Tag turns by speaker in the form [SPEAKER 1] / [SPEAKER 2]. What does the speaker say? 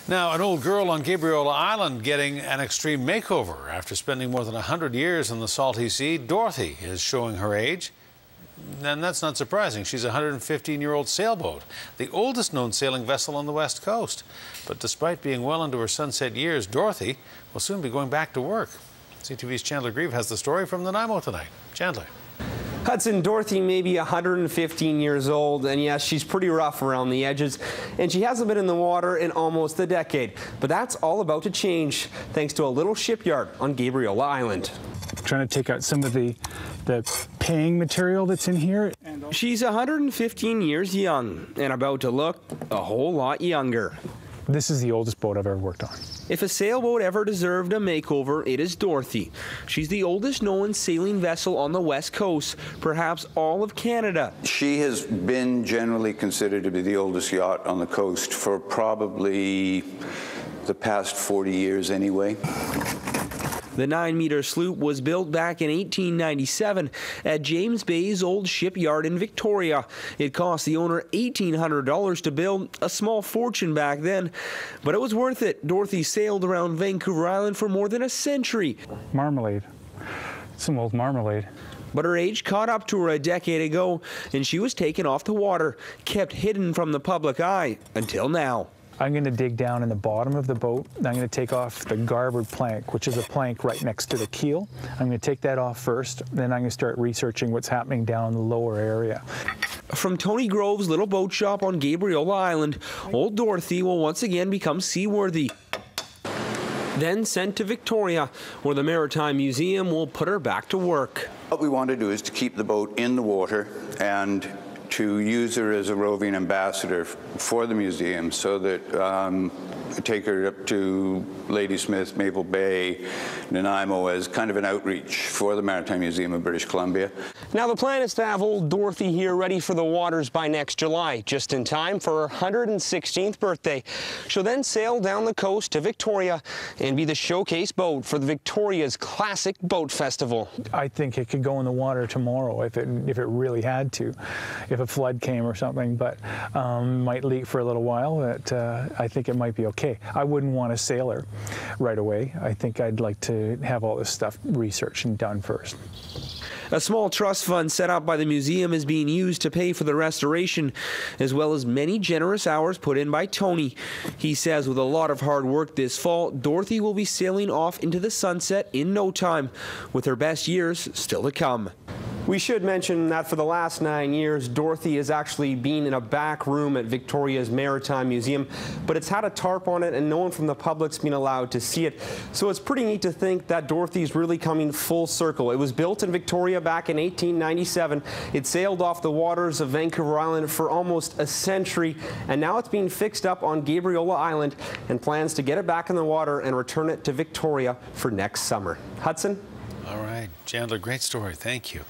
[SPEAKER 1] Now, an old girl on Gabriola Island getting an extreme makeover. After spending more than 100 years in the salty sea, Dorothy is showing her age. And that's not surprising. She's a 115-year-old sailboat, the oldest known sailing vessel on the West Coast. But despite being well into her sunset years, Dorothy will soon be going back to work. CTV's Chandler Grieve has the story from Nanaimo tonight. Chandler.
[SPEAKER 2] Hudson, Dorothy may be 115 years old, and yes, she's pretty rough around the edges, and she hasn't been in the water in almost a decade. But that's all about to change, thanks to a little shipyard on Gabriola Island.
[SPEAKER 3] Trying to take out some of the paying material that's in here.
[SPEAKER 2] She's 115 years young and about to look a whole lot younger.
[SPEAKER 3] This is the oldest boat I've ever worked on.
[SPEAKER 2] If a sailboat ever deserved a makeover, it is Dorothy. She's the oldest known sailing vessel on the West Coast, perhaps all of Canada.
[SPEAKER 4] She has been generally considered to be the oldest yacht on the coast for probably the past 40 years anyway.
[SPEAKER 2] The 9-meter sloop was built back in 1897 at James Bay's old shipyard in Victoria. It cost the owner $1,800 to build, a small fortune back then, but it was worth it. Dorothy sailed around Vancouver Island for more than a century.
[SPEAKER 3] Marmalade. Some old marmalade.
[SPEAKER 2] But her age caught up to her a decade ago, and she was taken off the water, kept hidden from the public eye until now.
[SPEAKER 3] I'm going to dig down in the bottom of the boat. I'm going to take off the garboard plank, which is a plank right next to the keel. I'm going to take that off first, then I'm going to start researching what's happening down the lower area.
[SPEAKER 2] From Tony Grove's little boat shop on Gabriola Island, old Dorothy will once again become seaworthy. Then sent to Victoria, where the Maritime Museum will put her back to work.
[SPEAKER 4] What we want to do is to keep the boat in the water and to use her as a roving ambassador for the museum, so that take her up to Ladysmith, Maple Bay, Nanaimo as kind of an outreach for the Maritime Museum of British Columbia.
[SPEAKER 2] Now the plan is to have old Dorothy here ready for the waters by next July, just in time for her 116th birthday. She'll then sail down the coast to Victoria and be the showcase boat for the Victoria's Classic Boat Festival.
[SPEAKER 3] I think it could go in the water tomorrow if it really had to, if a flood came or something, but might leak for a little while. But I think it might be okay. I wouldn't want to sail her right away. I think I'd like to have all this stuff researched and done first.
[SPEAKER 2] A small trust fund set up by the museum is being used to pay for the restoration, as well as many generous hours put in by Tony. He says with a lot of hard work this fall, Dorothy will be sailing off into the sunset in no time, with her best years still to come. We should mention that for the last 9 years, Dorothy has actually been in a back room at Victoria's Maritime Museum, but it's had a tarp on it and no one from the public's been allowed to see it. So it's pretty neat to think that Dorothy's really coming full circle. It was built in Victoria back in 1897. It sailed off the waters of Vancouver Island for almost a century, and now it's being fixed up on Gabriola Island and plans to get it back in the water and return it to Victoria for next summer. Hudson?
[SPEAKER 1] All right, Chandler, great story. Thank you.